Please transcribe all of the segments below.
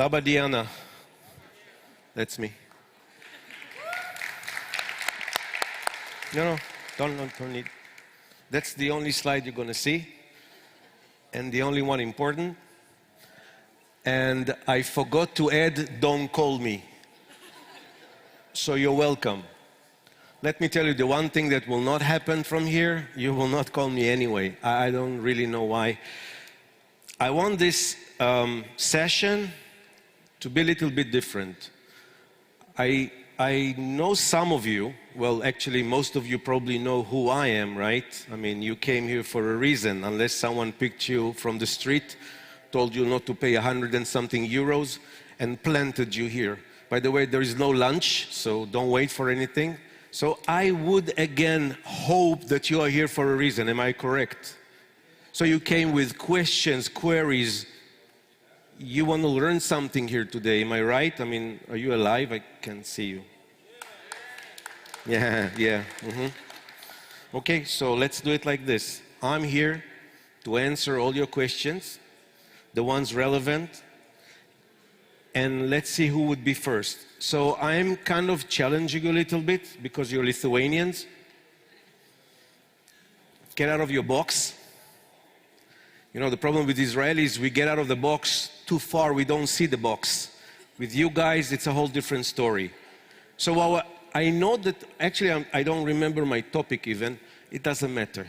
Laba Diana. That's me. No, don't need. That's the only slide you're going to see, and the only one important. And I forgot to add, don't call me. So you're welcome. Let me tell you, the one thing that will not happen from here, you will not call me anyway. I don't really know why. I want this session to be a little bit different. I know some of you, well, actually, most of you probably know who I am, right? I mean, you came here for a reason, unless someone picked you from the street, told you not to pay 100 and something euros, and planted you here. By the way, there is no lunch, so don't wait for anything. So I would again hope that you are here for a reason. Am I correct? So you came with questions, queries. You want to learn something here today. Am I right? I mean, are you alive? I can see you. Yeah. Okay, so let's do it like this. I'm here to answer all your questions, the ones relevant. And let's see who would be first. So I'm kind of challenging you a little bit because you're Lithuanians. Get out of your box. You know, the problem with Israelis, we get out of the box too far, we don't see the box. With you guys, it's a whole different story. So I know that, actually I don't remember my topic even, it doesn't matter.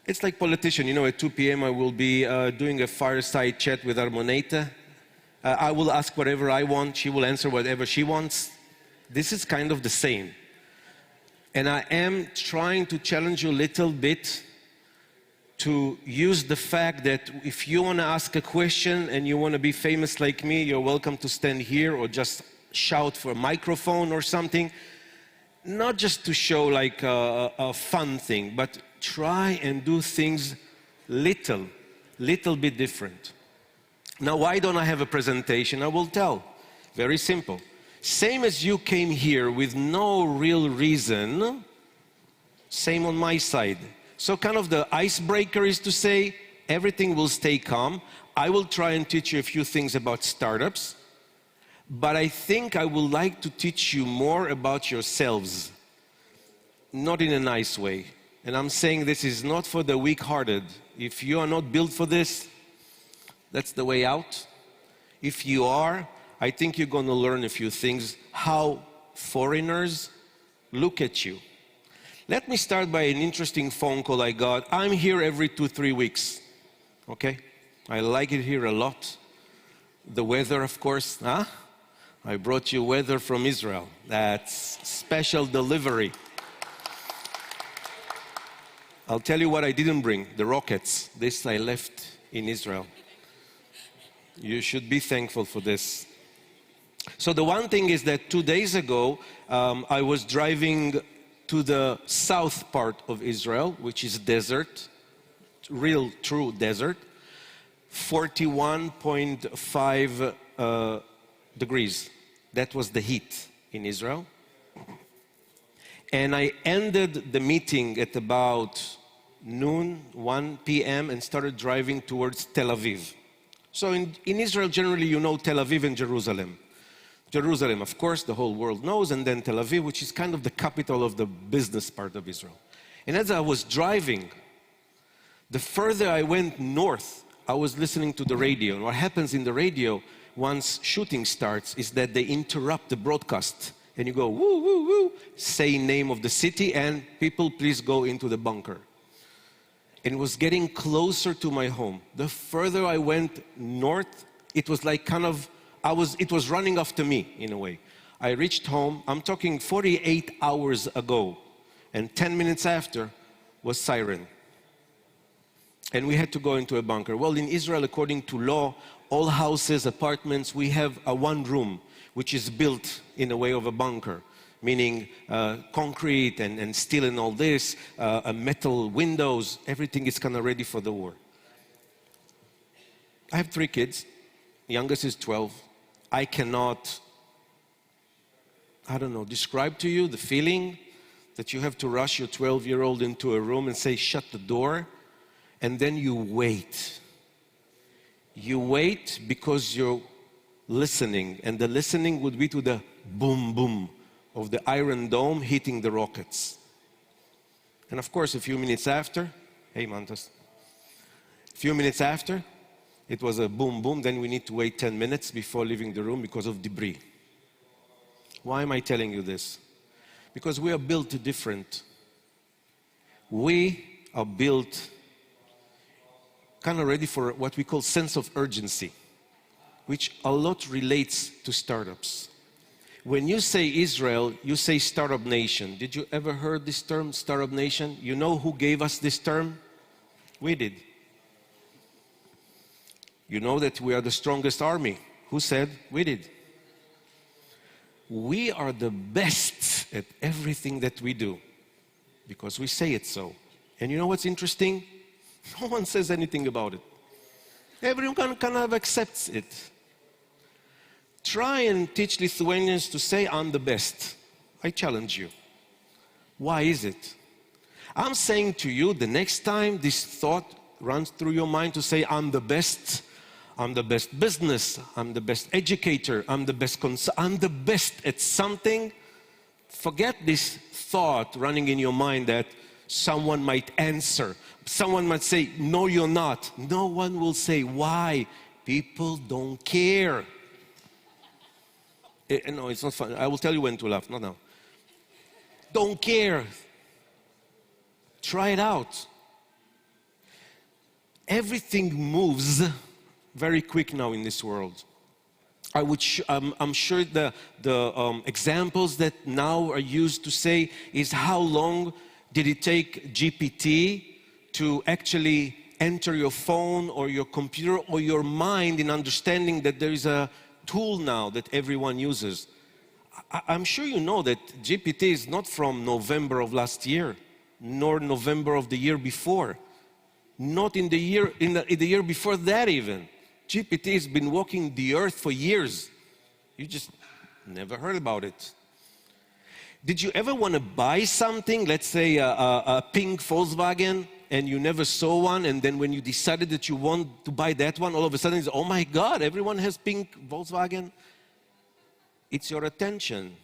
It's like politician, you know, at 2 p.m. I will be doing a fireside chat with Armoneta. I will ask whatever I want, she will answer whatever she wants. This is kind of the same. And I am trying to challenge you a little bit to use the fact that if you want to ask a question and you want to be famous like me, you're welcome to stand here or just shout for a microphone or something. Not just to show like a fun thing, but try and do things little bit different. Now, why don't I have a presentation? I will tell. Very simple. Same as you came here with no real reason, same on my side. So kind of the icebreaker is to say, everything will stay calm. I will try and teach you a few things about startups, but I think I would like to teach you more about yourselves, not in a nice way. And I'm saying this is not for the weak-hearted. If you are not built for this, that's the way out. If you are, I think you're going to learn a few things, how foreigners look at you. Let me start by an interesting phone call I got. I'm here every 2-3 weeks, okay? I like it here a lot. The weather, of course, huh? I brought you weather from Israel. That's special delivery. I'll tell you what I didn't bring, the rockets. This I left in Israel. You should be thankful for this. So the one thing is that 2 days ago, I was driving to the south part of Israel, which is desert, real true desert, 41.5 degrees. That was the heat in Israel. And I ended the meeting at about noon, 1 p.m. and started driving towards Tel Aviv. So in Israel, generally, you know Tel Aviv and Jerusalem. Jerusalem, of course, the whole world knows, and then Tel Aviv, which is kind of the capital of the business part of Israel. And as I was driving, the further I went north, I was listening to the radio. And what happens in the radio once shooting starts is that they interrupt the broadcast. And you go, woo, woo, woo, say name of the city, and people, please go into the bunker. And it was getting closer to my home. The further I went north, it was like kind of, it was running after me in a way. I reached home, I'm talking 48 hours ago, and 10 minutes after was siren. And we had to go into a bunker. Well, in Israel, according to law, all houses, apartments, we have a one room, which is built in a way of a bunker, meaning concrete and steel and all this, metal windows, everything is kind of ready for the war. I have 3 kids. Youngest is 12. I cannot, describe to you the feeling that you have to rush your 12-year-old into a room and say, shut the door, and then you wait. You wait because you're listening, and the listening would be to the boom, boom of the Iron Dome hitting the rockets. And of course, a few minutes after, hey Mantas, a few minutes after, it was a boom, boom, then we need to wait 10 minutes before leaving the room because of debris. Why am I telling you this? Because we are built different. We are built kind of ready for what we call sense of urgency, which a lot relates to startups. When you say Israel, you say startup nation. Did you ever heard this term, startup nation? You know who gave us this term? We did. You know that we are the strongest army. Who said? We did. We are the best at everything that we do because we say it so. And you know what's interesting? No one says anything about it. Everyone kind of accepts it. Try and teach Lithuanians to say, I'm the best. I challenge you. Why is it? I'm saying to you, the next time this thought runs through your mind to say, I'm the best business, I'm the best educator, I'm the best at something, forget this thought running in your mind that someone might answer. Someone might say, no, you're not. No one will say, why? People don't care. No, it's not fun. I will tell you when to laugh, not now. Don't care. Try it out. Everything moves very quick now in this world. I'm sure the examples that now are used to say is how long did it take GPT to actually enter your phone or your computer or your mind in understanding that there is a tool now that everyone uses. I'm sure you know that GPT is not from November of last year, nor November of the year before, not in the year before that even. GPT has been walking the earth for years. You just never heard about it. Did you ever want to buy something, let's say a pink Volkswagen, and you never saw one, and then when you decided that you want to buy that one, all of a sudden it's, oh my God, everyone has pink Volkswagen? It's your attention.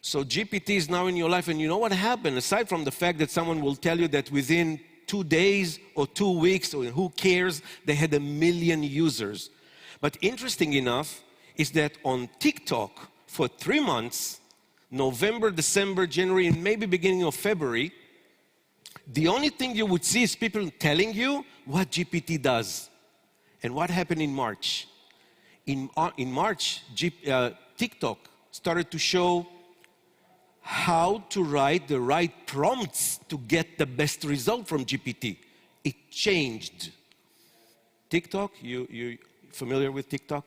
So GPT is now in your life, and you know what happened? Aside from the fact that someone will tell you that within 2 days or 2 weeks, or who cares, they had 1 million users. But interesting enough is that on TikTok, for 3 months, November, December, January, and maybe beginning of February, the only thing you would see is people telling you what GPT does. And what happened in March? In March, TikTok started to show how to write the right prompts to get the best result from GPT. It changed. TikTok, you familiar with TikTok?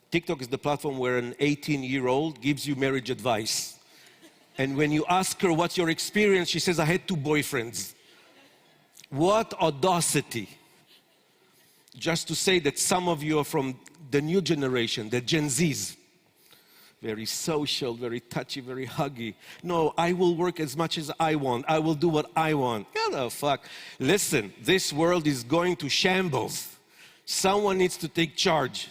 TikTok is the platform where an 18-year-old gives you marriage advice. And when you ask her what's your experience, she says, I had 2 boyfriends. What audacity. Just to say that some of you are from the new generation, the Gen Zs. Very social, very touchy, very huggy. No, I will work as much as I want. I will do what I want. Get the fuck. Listen, this world is going to shambles. Someone needs to take charge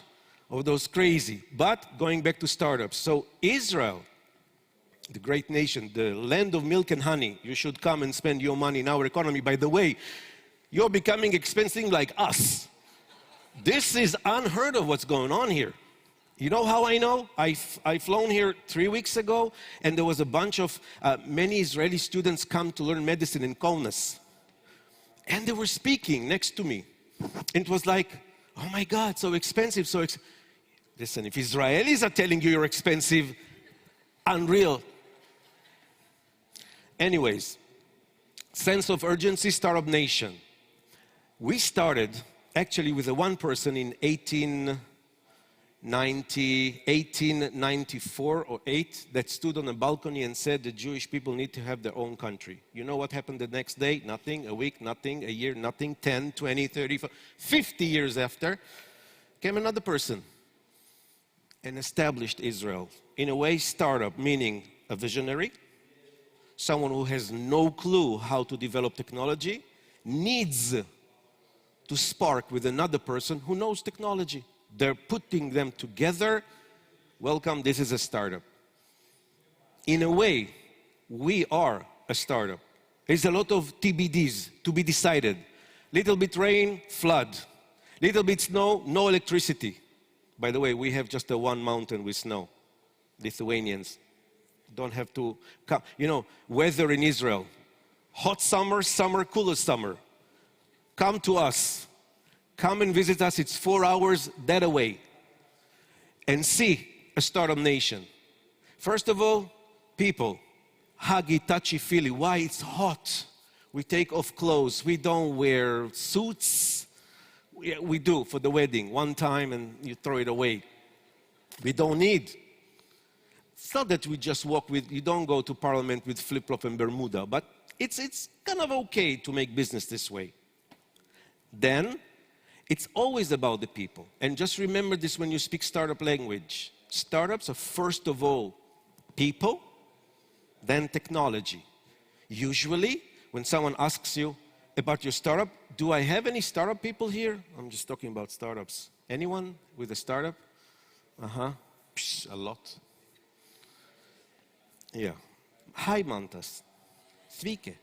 of those crazy. But going back to startups. So Israel, the great nation, the land of milk and honey, you should come and spend your money in our economy. By the way, you're becoming expensive like us. This is unheard of what's going on here. You know how I know? I flown here 3 weeks ago, and there was a bunch of many Israeli students come to learn medicine in Kaunas. And they were speaking next to me. And it was like, oh my God, so expensive, Listen, if Israelis are telling you you're expensive, unreal. Anyways, sense of urgency, startup nation. We started actually with one person in 1894 or 8 that stood on a balcony and said the Jewish people need to have their own country. You know what happened the next day? Nothing. A week, nothing. A year, nothing. 10, 20, 30, 50 years after, came another person and established Israel. In a way, startup, meaning a visionary, someone who has no clue how to develop technology, needs to spark with another person who knows technology. They're putting them together. Welcome, this is a startup. In a way, we are a startup. There's a lot of TBDs to be decided. Little bit rain, flood. Little bit snow, no electricity. By the way, we have just the one mountain with snow. Lithuanians don't have to come. You know, weather in Israel. Hot summer, summer, cooler summer. Come to us. Come and visit us. It's 4 hours that away. And see a startup nation. First of all, people. Huggy, touchy-feely. Why? It's hot. We take off clothes. We don't wear suits. We do for the wedding. One time and you throw it away. We don't need. It's not that we just walk with, you don't go to parliament with flip-flop and Bermuda, but it's kind of okay to make business this way. Then, it's always about the people. And just remember this when you speak startup language. Startups are first of all people, then technology. Usually, when someone asks you about your startup, do I have any startup people here? I'm just talking about startups. Anyone with a startup? A lot. Yeah. Hi, Mantas. Sveiki.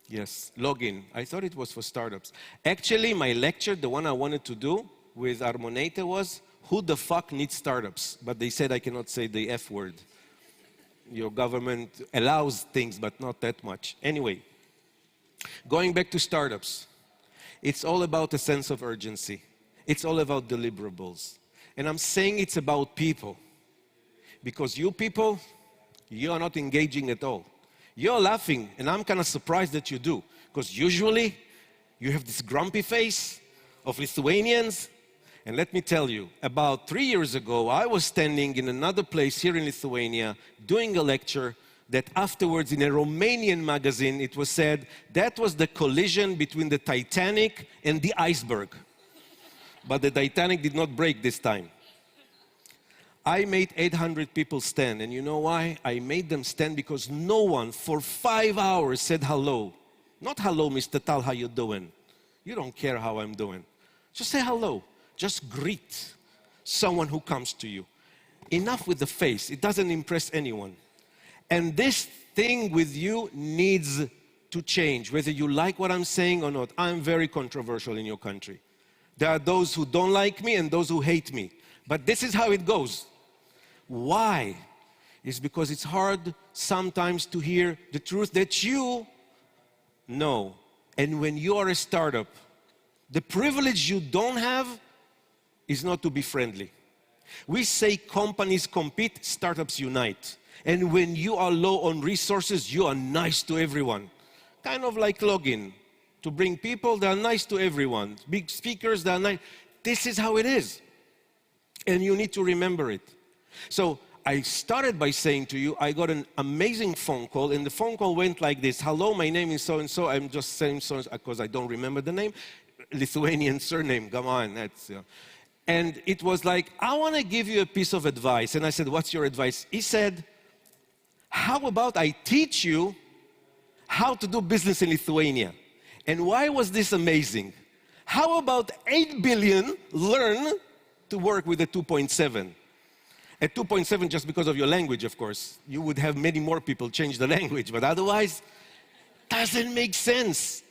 Yes, login. I thought it was for startups. Actually, my lecture, the one I wanted to do with Armonate was, who the fuck needs startups? But they said I cannot say the F word. Your government allows things, but not that much. Anyway, going back to startups, it's all about a sense of urgency. It's all about deliverables. And I'm saying it's about people. Because you people, you are not engaging at all. You're laughing, and I'm kind of surprised that you do. Because usually, you have this grumpy face of Lithuanians. And let me tell you, about 3 years ago, I was standing in another place here in Lithuania doing a lecture that afterwards in a Romanian magazine, it was said, that was the collision between the Titanic and the iceberg. But the Titanic did not break this time. I made 800 people stand, and you know why? I made them stand because no one for 5 hours said hello. Not hello, Mr. Tal, how you doing? You don't care how I'm doing. Just say hello. Just greet someone who comes to you. Enough with the face. It doesn't impress anyone. And this thing with you needs to change, whether you like what I'm saying or not. I'm very controversial in your country. There are those who don't like me and those who hate me. But this is how it goes. Why? It's because it's hard sometimes to hear the truth that you know. And when you are a startup, the privilege you don't have is not to be friendly. We say companies compete, startups unite. And when you are low on resources, you are nice to everyone. Kind of like login. To bring people, they are nice to everyone. Big speakers, they are nice. This is how it is. And you need to remember it. So I started by saying to you, I got an amazing phone call, and the phone call went like this. Hello, my name is so-and-so. I'm just saying so because I don't remember the name. Lithuanian surname, come on, that's... And it was like, I want to give you a piece of advice. And I said, what's your advice? He said, how about I teach you how to do business in Lithuania? And why was this amazing? How about 8 billion learn to work with a 2.7? At 2.7, just because of your language, of course. You would have many more people change the language, but otherwise, doesn't make sense.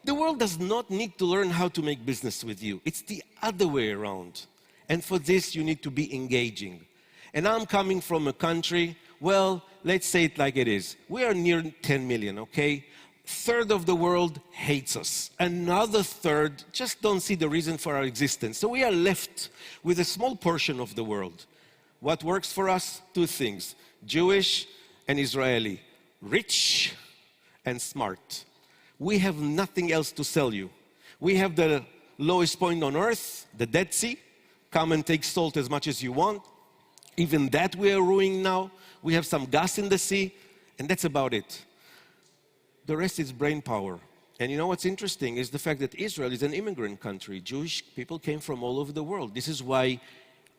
The world does not need to learn how to make business with you. It's the other way around. And for this, you need to be engaging. And I'm coming from a country, well, let's say it like it is. We are near 10 million, okay? Third of the world hates us. Another third just don't see the reason for our existence. So we are left with a small portion of the world. What works for us? Two things, Jewish and Israeli, rich and smart. We have nothing else to sell you. We have the lowest point on earth, the Dead Sea. Come and take salt as much as you want. Even that we are ruining now. We have some gas in the sea, and that's about it. The rest is brain power. And you know what's interesting is the fact that Israel is an immigrant country. Jewish people came from all over the world. This is why,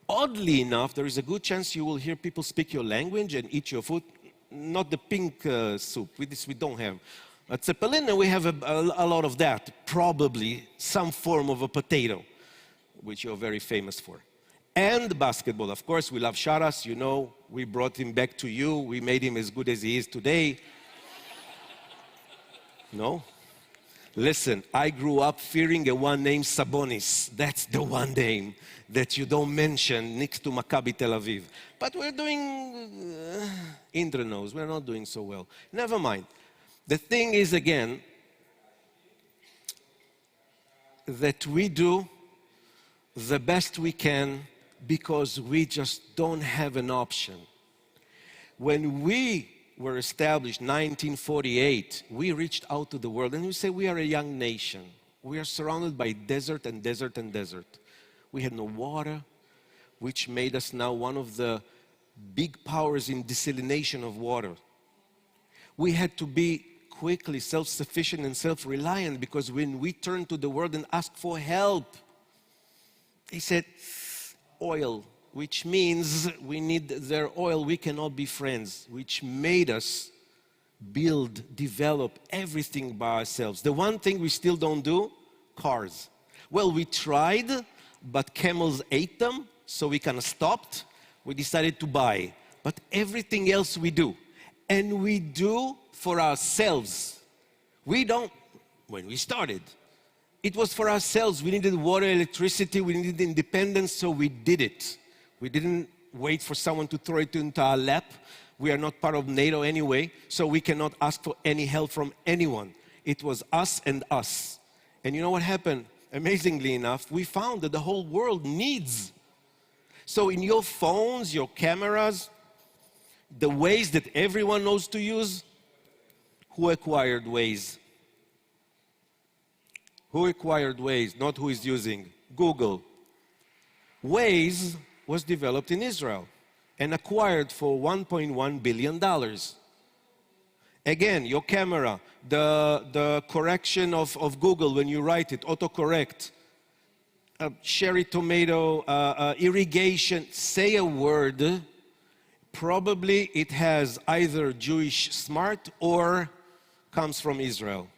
oddly enough, there is a good chance you will hear people speak your language and eat your food. Not the pink soup. This we don't have. A zeppelin, and we have a lot of that. Probably some form of a potato, which you're very famous for. And basketball, of course, we love Sharas. You know, we brought him back to you. We made him as good as he is today. No? Listen, I grew up fearing a one named Sabonis. That's the one name that you don't mention next to Maccabi Tel Aviv. But we're doing, Indra knows, we're not doing so well. Never mind. The thing is, again, that we do the best we can because we just don't have an option. When we were established in 1948, we reached out to the world, and we say we are a young nation. We are surrounded by desert and desert and desert. We had no water, which made us now one of the big powers in desalination of water. We had to be quickly self-sufficient and self-reliant, because when we turned to the world and asked for help, they said, oil, which means we need their oil, we cannot be friends, which made us build, develop everything by ourselves. The one thing we still don't do, cars. Well, we tried, but camels ate them, so we kind of stopped. We decided to buy. But everything else we do. And we do for ourselves. We don't, when we started, it was for ourselves. We needed water, electricity, we needed independence, so we did it. We didn't wait for someone to throw it into our lap. We are not part of NATO anyway, so we cannot ask for any help from anyone. It was us and us. And you know what happened? Amazingly enough, we found that the whole world needs. So in your phones, your cameras, the ways that everyone knows to use, who acquired Waze? Who acquired Waze? Not who is using. Google. Waze was developed in Israel and acquired for $1.1 billion. Again, your camera, the correction of Google when you write it, autocorrect, cherry tomato, irrigation, say a word, probably it has either Jewish smart or comes from Israel.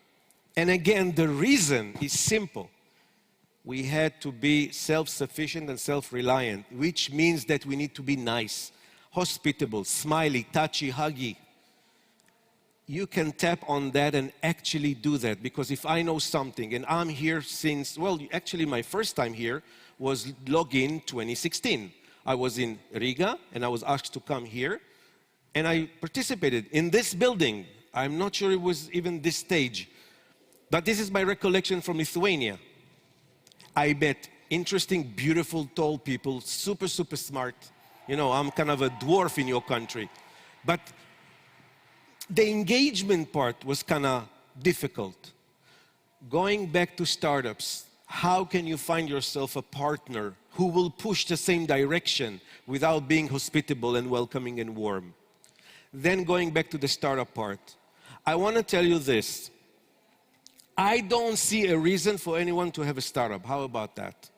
And again, the reason is simple. We had to be self-sufficient and self-reliant, which means that we need to be nice, hospitable, smiley, touchy, huggy. You can tap on that and actually do that, because if I know something, and I'm here since, well, actually my first time here was login 2016. I was in Riga, and I was asked to come here, and I participated in this building. I'm not sure it was even this stage, but this is my recollection from Lithuania. I met interesting, beautiful, tall people, super, super smart. You know, I'm kind of a dwarf in your country. But the engagement part was kind of difficult. Going back to startups, how can you find yourself a partner who will push the same direction without being hospitable and welcoming and warm? Then going back to the startup part, I want to tell you this. I don't see a reason for anyone to have a startup. How about that?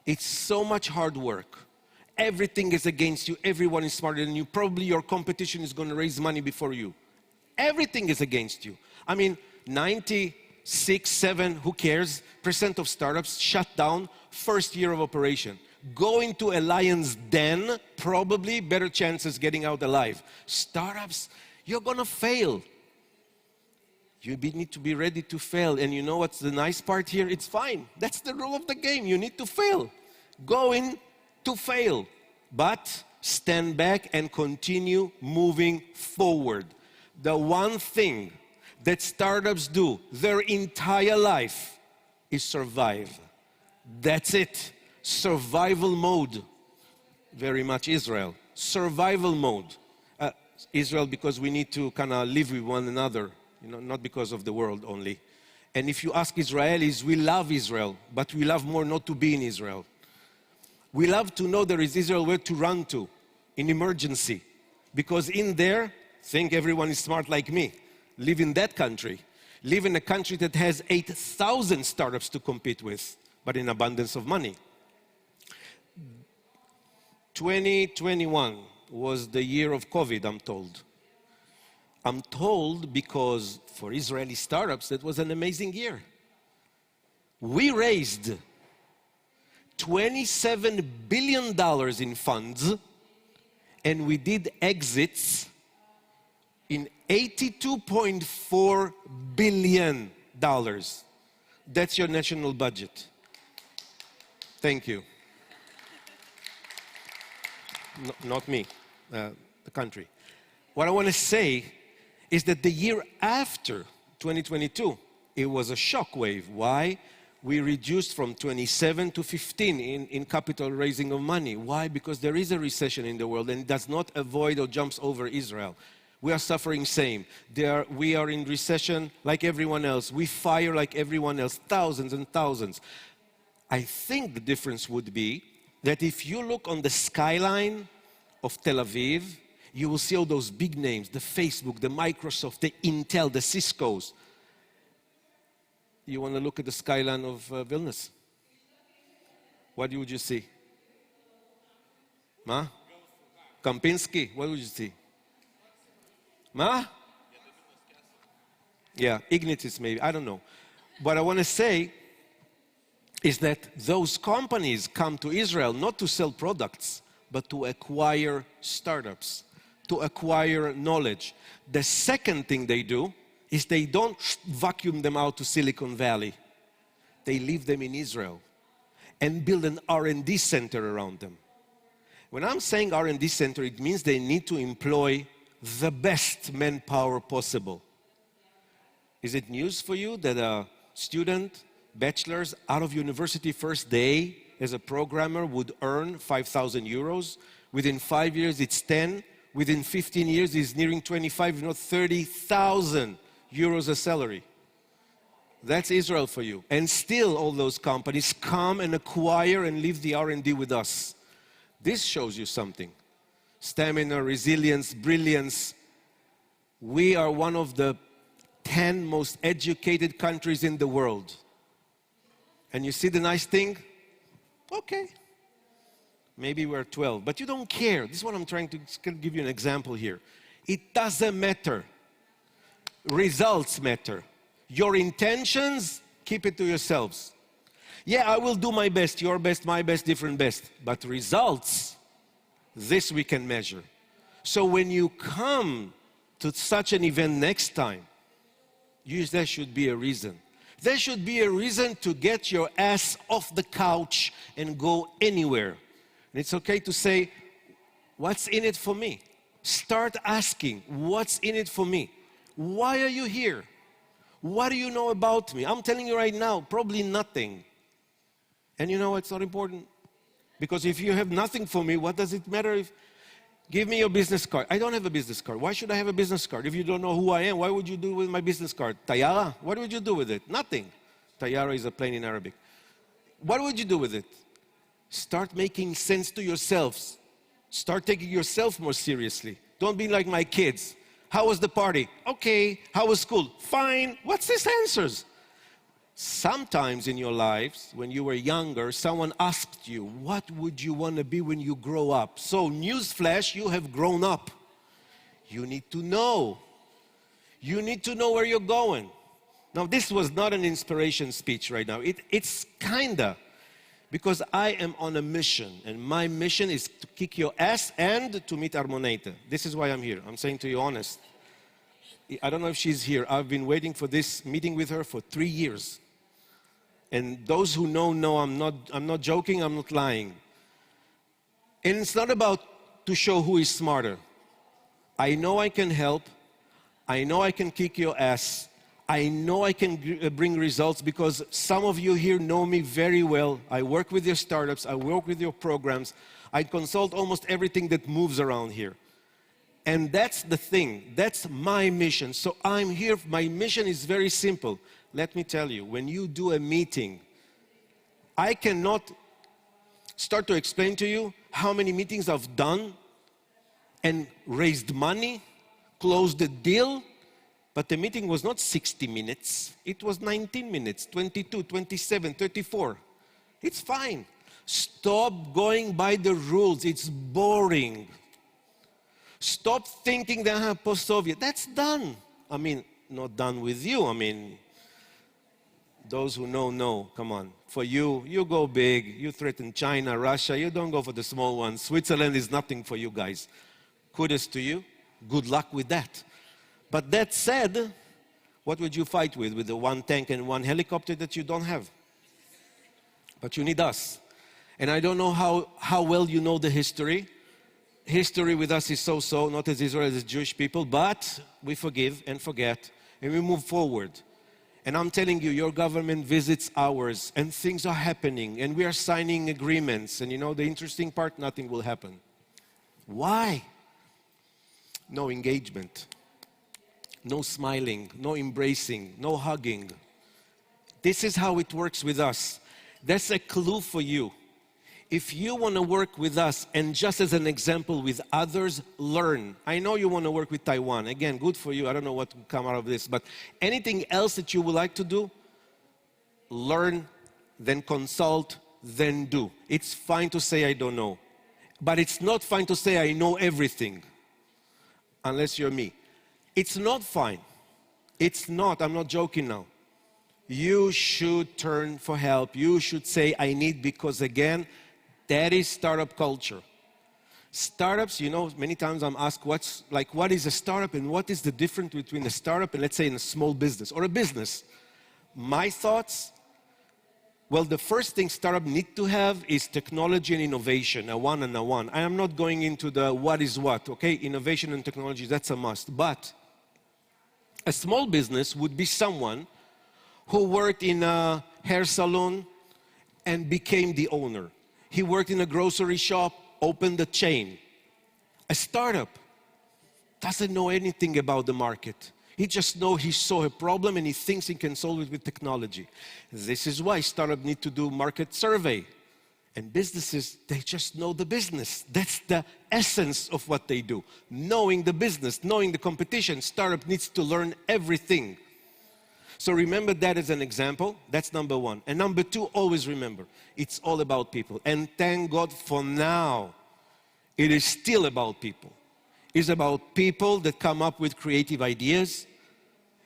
It's so much hard work. Everything is against you. Everyone is smarter than you. Probably your competition is going to raise money before you. Everything is against you. I mean, 96, 7, who cares, % of startups shut down first year of operation. Go into a lion's den, probably better chances getting out alive. Startups, you're going to fail. You need to be ready to fail. And you know what's the nice part here? It's fine. That's the rule of the game. You need to fail. Go in to fail. But stand back and continue moving forward. The one thing that startups do their entire life is survive. That's it. Survival mode. Very much Israel. Survival mode. Israel, because we need to kind of live with one another. You know, not because of the world only. And if you ask Israelis, we love Israel, but we love more not to be in Israel. We love to know there is Israel where to run to in emergency. Because in there, think everyone is smart like me. Live in that country. Live in a country that has 8,000 startups to compete with, but in abundance of money. 2021 was the year of COVID, I'm told. I'm told because for Israeli startups, that was an amazing year. We raised $27 billion in funds, and we did exits in $82.4 billion. That's your national budget. Thank you. No, not me, the country. What I want to say is that the year after 2022, it was a shockwave. Why? We reduced from 27 to 15 in capital raising of money. Why? Because there is a recession in the world and it does not avoid or jumps over Israel. We are suffering same. We are in recession like everyone else. We fire like everyone else, thousands and thousands. I think the difference would be that if you look on the skyline of Tel Aviv, you will see all those big names, the Facebook, the Microsoft, the Intel, the Cisco's. You want to look at the skyline of Vilnius? What would you see? Ma? Kempinski, what would you see? Ma? Yeah, Ignitis maybe, I don't know. What I want to say is that those companies come to Israel not to sell products, but to acquire startups, to acquire knowledge. The second thing they do is they don't vacuum them out to Silicon Valley. They leave them in Israel and build an R&D center around them. When I'm saying R&D center, it means they need to employ the best manpower possible. Is it news for you that a student, bachelor's, out of university first day as a programmer would earn 5,000 euros? Within 5 years, it's 10. Within 15 years, it's nearing 25, 30,000 euros a salary. That's Israel for you. And still all those companies come and acquire and leave the R&D with us. This shows you something. Stamina, resilience, brilliance. We are one of the 10 most educated countries in the world. And you see the nice thing? Okay. Maybe we're 12, but you don't care. This is what I'm trying to give you an example here. It doesn't matter. Results matter. Your intentions, keep it to yourselves. Yeah, I will do my best, your best, my best, different best. But results, this we can measure. So when you come to such an event next time, there should be a reason. There should be a reason to get your ass off the couch and go anywhere. And it's okay to say, what's in it for me? Start asking, what's in it for me? Why are you here? What do you know about me? I'm telling you right now, probably nothing. And you know it's not important. Because if you have nothing for me, what does it matter if... Give me your business card. I don't have a business card. Why should I have a business card? If you don't know who I am, why would you do with my business card? Tayara? What would you do with it? Nothing. Tayara is a plane in Arabic. What would you do with it? Start making sense to yourselves. Start taking yourself more seriously. Don't be like my kids. How was the party? Okay. How was school? Fine. What's these answers? Sometimes in your lives, when you were younger, someone asked you, what would you want to be when you grow up? So, newsflash, you have grown up. You need to know. You need to know where you're going. Now, this was not an inspiration speech right now. It's kinda, because I am on a mission, and my mission is to kick your ass and to meet Armonate. This is why I'm here. I'm saying to you honest. I don't know if she's here. I've been waiting for this meeting with her for 3 years. And those who know I'm not joking, I'm not lying. And it's not about to show who is smarter. I know I can help. I know I can kick your ass. I know I can bring results because some of you here know me very well. I work with your startups. I work with your programs. I consult almost everything that moves around here. And that's the thing. That's my mission. So I'm here. My mission is very simple. Let me tell you, when you do a meeting, I cannot start to explain to you how many meetings I've done and raised money, closed the deal, but the meeting was not 60 minutes. It was 19 minutes, 22, 27, 34. It's fine. Stop going by the rules. It's boring. Stop thinking that post-Soviet, that's done. I mean, not done with you. I mean, those who know, come on. For you, you go big. You threaten China, Russia. You don't go for the small ones. Switzerland is nothing for you guys. Kudos to you. Good luck with that. But that said, what would you fight with? With the one tank and one helicopter that you don't have? But you need us. And I don't know how well you know the history. History with us is so-so, not as Israel as Jewish people, but we forgive and forget, and we move forward. And I'm telling you, your government visits ours, and things are happening, and we are signing agreements. And you know the interesting part? Nothing will happen. Why? No engagement, no smiling, no embracing, no hugging. This is how it works with us. That's a clue for you. If you want to work with us, and just as an example with others, learn. I know you want to work with Taiwan. Again, good for you. I don't know what will come out of this. But anything else that you would like to do, learn, then consult, then do. It's fine to say I don't know. But it's not fine to say I know everything. Unless you're me. It's not fine. It's not. I'm not joking now. You should turn for help. You should say I need, because again, that is startup culture. Startups, you know, many times I'm asked what is a startup and what is the difference between a startup and, let's say, in a small business or a business. My thoughts, well, the first thing startup need to have is technology and innovation, a one and a one. I am not going into the what is what, okay? Innovation and technology, that's a must. But a small business would be someone who worked in a hair salon and became the owner. He worked in a grocery shop, opened a chain. A startup doesn't know anything about the market. He just knows he saw a problem and he thinks he can solve it with technology. This is why startups need to do market survey. And businesses, they just know the business. That's the essence of what they do. Knowing the business, knowing the competition, startup needs to learn everything. So remember that as an example. That's number one. And number two, always remember, it's all about people. And thank God for now, it is still about people. It's about people that come up with creative ideas.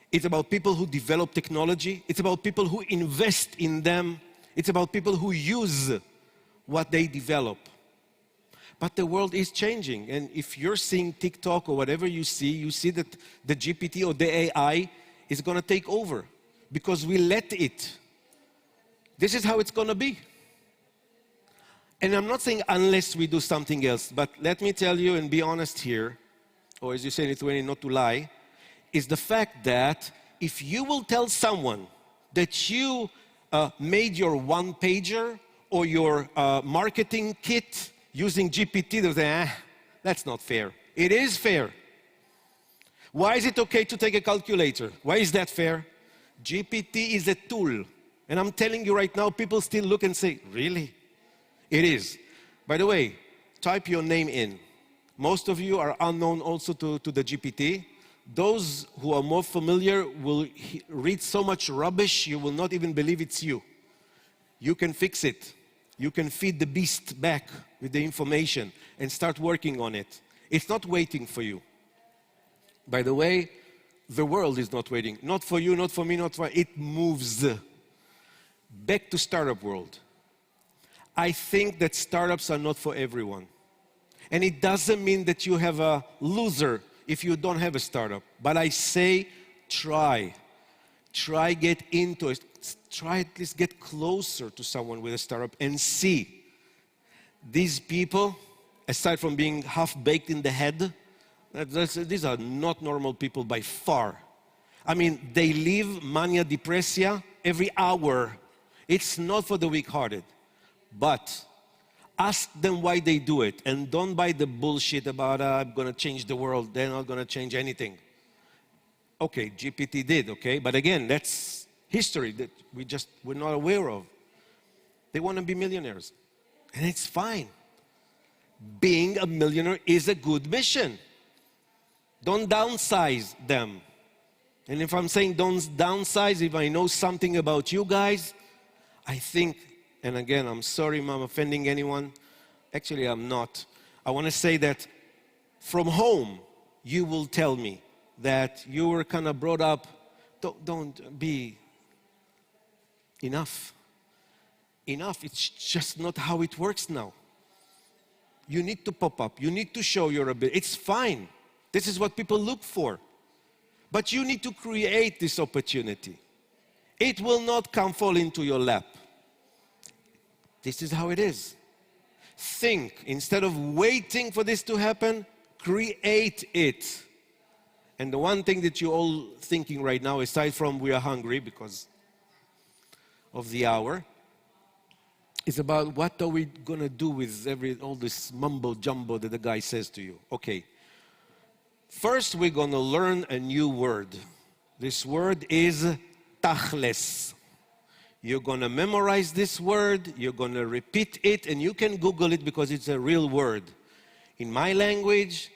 It's about people who develop technology. It's about people who invest in them. It's about people who use what they develop. But the world is changing. And if you're seeing TikTok or whatever you see that the GPT or the AI is going to take over because we let it. This is how it's going to be. And I'm not saying unless we do something else, but let me tell you and be honest here, or as you say in Lithuania, not to lie, is the fact that if you will tell someone that you made your one-pager or your marketing kit using GPT, they'll say, that's not fair. It is fair. Why is it okay to take a calculator? Why is that fair? GPT is a tool. And I'm telling you right now, people still look and say, really? It is. By the way, type your name in. Most of you are unknown also to the GPT. Those who are more familiar will read so much rubbish, you will not even believe it's you. You can fix it. You can feed the beast back with the information and start working on it. It's not waiting for you. By the way, the world is not waiting. Not for you, not for me, not for... It moves. Back to startup world. I think that startups are not for everyone. And it doesn't mean that you have a loser if you don't have a startup. But I say, try. Try get into it. Try at least get closer to someone with a startup and see. These people, aside from being half-baked in the head, these are not normal people by far. I mean, they live mania depressia every hour. It's not for the weak-hearted. But ask them why they do it. And don't buy the bullshit about, I'm going to change the world. They're not going to change anything. Okay, GPT did, okay? But again, that's history that we're not aware of. They want to be millionaires. And it's fine. Being a millionaire is a good mission. Don't downsize them. And if I'm saying don't downsize, if I know something about you guys, I think, and again, I'm sorry if I'm offending anyone. Actually, I'm not. I want to say that from home, you will tell me that you were kind of brought up, don't be enough. Enough, it's just not how it works now. You need to pop up, you need to show your ability. It's fine. This is what people look for. But you need to create this opportunity. It will not come fall into your lap. This is how it is. Think, instead of waiting for this to happen, create it. And the one thing that you're all thinking right now, aside from we are hungry because of the hour, is about what are we going to do with all this mumbo jumbo that the guy says to you. Okay. First, we're going to learn a new word. This word is tachles. You're going to memorize this word, you're going to repeat it, and you can Google it because it's a real word. In my language,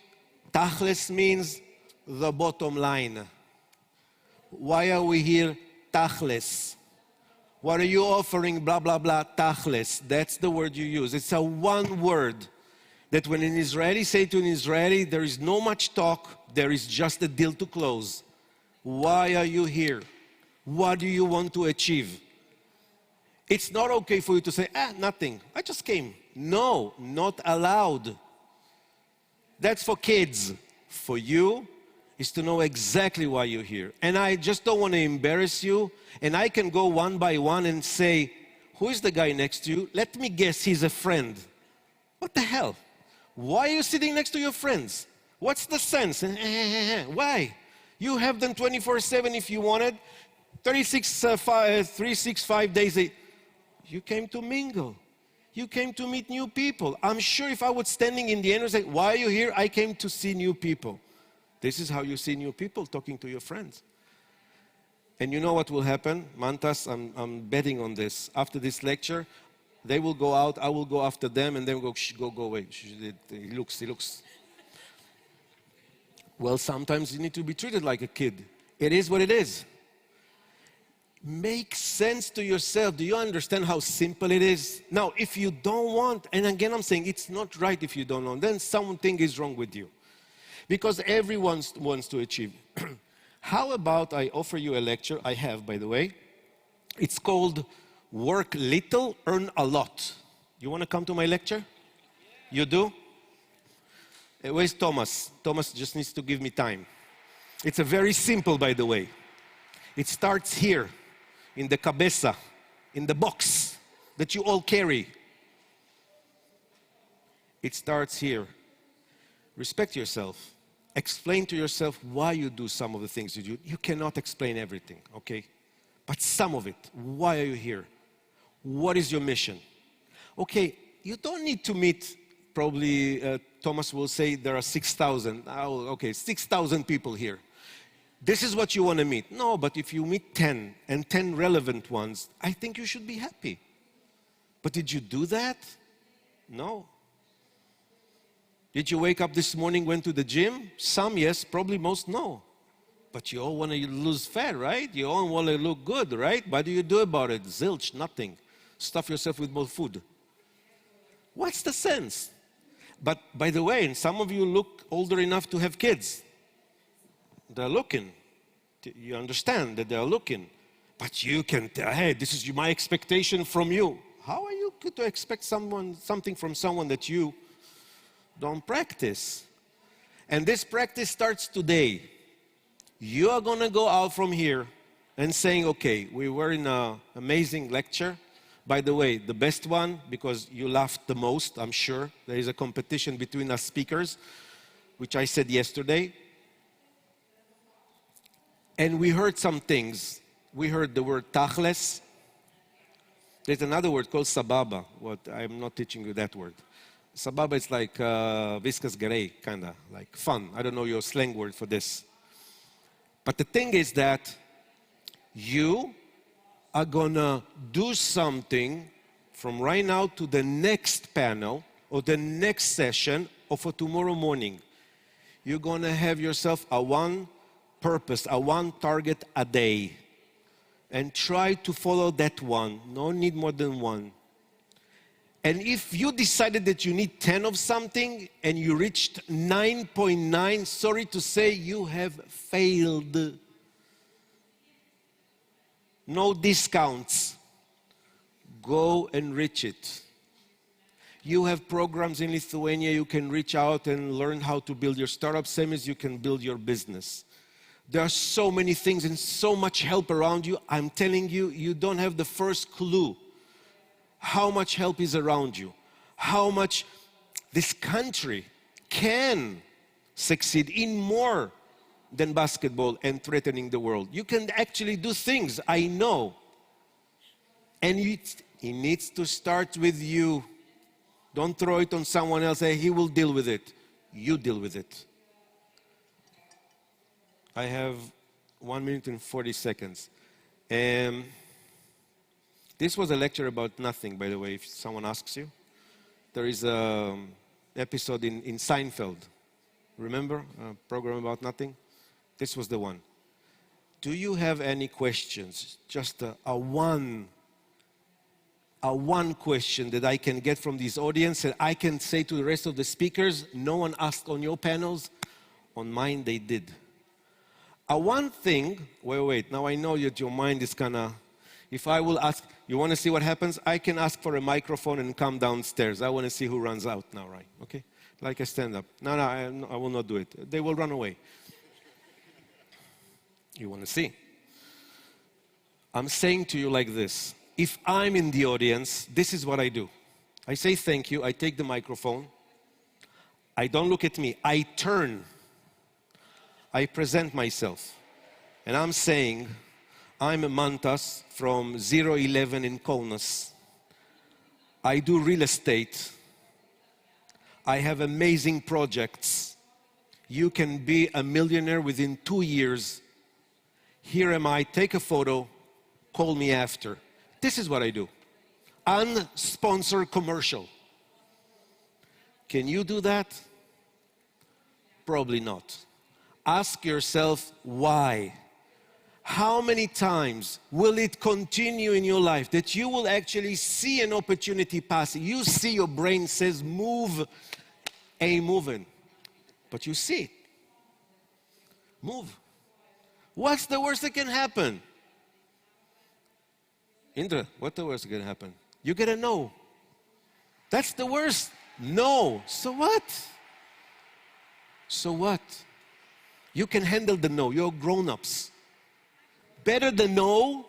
tachles means the bottom line. Why are we here? Tachles. What are you offering? Blah, blah, blah, tachles. That's the word you use. It's a one word that when an Israeli say to an Israeli, there is no much talk, there is just a deal to close. Why are you here? What do you want to achieve? It's not okay for you to say, nothing, I just came. No, not allowed. That's for kids. For you, is to know exactly why you're here. And I just don't want to embarrass you, and I can go one by one and say, who is the guy next to you? Let me guess, he's a friend. What the hell? Why are you sitting next to your friends? What's the sense? Why? You have them 24/7 if you wanted, 365 days a. You came to mingle. You came to meet new people. I'm sure if I was standing in the end and say, why are you here? I came to see new people. This is how you see new people, talking to your friends. And you know what will happen? Mantas, I'm betting on this. After this lecture, they will go out, I will go after them, and then we'll go away. He looks. Well, sometimes you need to be treated like a kid. It is what it is. Make sense to yourself. Do you understand how simple it is? Now, if you don't want, and again I'm saying it's not right if you don't want, then something is wrong with you. Because everyone wants to achieve. How about I offer you a lecture, I have by the way. It's called Work Little, Earn a Lot. You want to come to my lecture? You do? Where's Thomas? Thomas just needs to give me time. It's a very simple, by the way. It starts here, in the cabeza, in the box that you all carry. It starts here. Respect yourself. Explain to yourself why you do some of the things you do. You cannot explain everything, okay? But some of it. Why are you here? What is your mission? Okay, you don't need to meet, probably Thomas will say there are 6,000. Oh, okay, 6,000 people here. This is what you want to meet. No, but if you meet 10 and 10 relevant ones, I think you should be happy. But did you do that? No. Did you wake up this morning, went to the gym? Some yes, probably most no. But you all want to lose fat, right? You all want to look good, right? What do you do about it? Zilch, nothing. Stuff yourself with more food. What's the sense? But by the way, some of you look older enough to have kids. They're looking. You understand that they're looking. But you can tell, hey, this is my expectation from you. How are you to expect something from someone that you don't practice? And this practice starts today. You are going to go out from here and saying, okay, we were in an amazing lecture. By the way, the best one, because you laughed the most, I'm sure. There is a competition between us speakers, which I said yesterday. And we heard some things. We heard the word tachles. There's another word called sababa. I'm not teaching you that word. Sababa is like viskas gerei, kind of like fun. I don't know your slang word for this. But the thing is that you are gonna do something from right now to the next panel or the next session or for tomorrow morning. You're gonna have yourself a one purpose, a one target a day. And try to follow that one. No need more than one. And if you decided that you need 10 of something and you reached 9.9, sorry to say, you have failed. No discounts. Go and reach it. You have programs in Lithuania, you can reach out and learn how to build your startup, same as you can build your business. There are so many things and so much help around you. I'm telling you, you don't have the first clue how much help is around you, how much this country can succeed in more than basketball and threatening the world. You can actually do things, I know. And it needs to start with you. Don't throw it on someone else, say, he will deal with it. You deal with it. I have 1 minute and 40 seconds. This was a lecture about nothing, by the way, if someone asks you. There is an episode in Seinfeld. Remember? A program about nothing? This was the one. Do you have any questions? Just a one question that I can get from this audience and I can say to the rest of the speakers, no one asked on your panels. On mine, they did. One thing, wait, now I know that your mind is kind of, if I will ask, you want to see what happens? I can ask for a microphone and come downstairs. I want to see who runs out now, right? Okay? Like a stand-up. No, I will not do it. They will run away. You want to see? I'm saying to you like this. If I'm in the audience, this is what I do. I say thank you. I take the microphone. I don't look at me. I turn. I present myself. And I'm saying, I'm a Mantas from 011 in Kaunas. I do real estate. I have amazing projects. You can be a millionaire within 2 years. Here am I, take a photo, call me after. This is what I do. Unsponsored commercial. Can you do that? Probably not. Ask yourself why. How many times will it continue in your life that you will actually see an opportunity passing? You see your brain says move, ain't moving. But you see it. Move. What's the worst that can happen? Indra, what's the worst that can happen? You get a no. That's the worst. No. So what? So what? You can handle the no. You're grown-ups. Better the no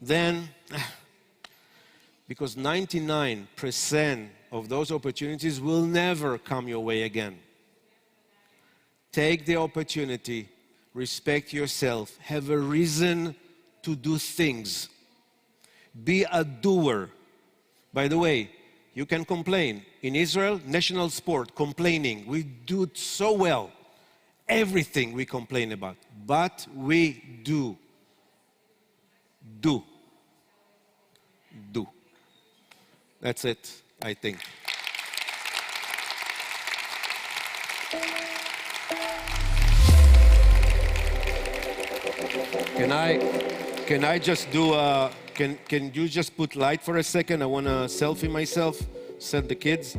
than, because 99% of those opportunities will never come your way again. Take the opportunity, respect yourself, have a reason to do things. Be a doer. By the way, you can complain. In Israel, national sport, complaining. We do it so well. Everything we complain about, but we do. Do. That's it, I think. Can I just do can you just put light for a second? I want to selfie myself, send the kids.